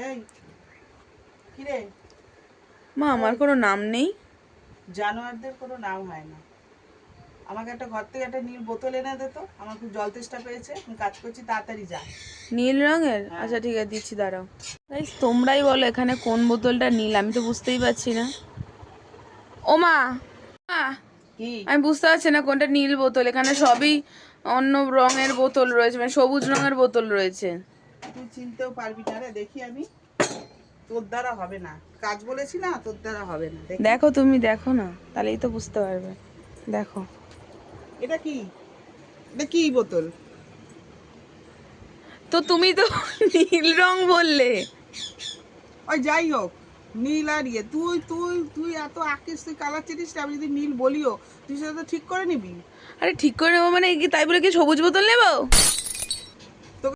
এই কি রে? মা আমার কোনো নাম নেই। জানোয়ারদের কোনো নাম হয় না। আমাকে একটা ঘর থেকে একটা নীল বোতল এনে দে তো, আমার খুব জল তেষ্টা পেয়েছে, আমি কাজ করছি, তাড়াতাড়ি যা। নীল রঙের? হ্যাঁ। আচ্ছা ঠিক আছে, দিচ্ছি, দাঁড়াও। গাইস তোমরাই বলো এখানে কোন বোতলটা নীল, আমি তো বুঝতেই পারছি না। ও মা, মা, কি? আমি বুঝতে পারছি না কোনটা নীল বোতল। এখানে সবই অন্য রঙের বোতল রয়েছে, মানে সবুজ রঙের বোতল রয়েছে। তুই চিনতেও পারবি না রে, দেখি আমি। তোর দ্বারা হবে না, কাজ বলেছি না, তোর দ্বারা হবে না। দেখি দেখো, তুমি দেখো না, তাহলেই তো বুঝতে পারবে। দেখো এটা কি, এটা কি বোতল? তো, তুমি তো নীল রং বললে। ওই যাই হোক, নীল আর ইয়ে, তুই তুই তুই এত আঁকিস, তুই কালার চিনিস না, আমি যদি নীল বলিও তুই সেটা তো ঠিক করে নিবি। আরে ঠিক করে নেবো মানে কি, তাই বলে কি সবুজ বোতল নেবো?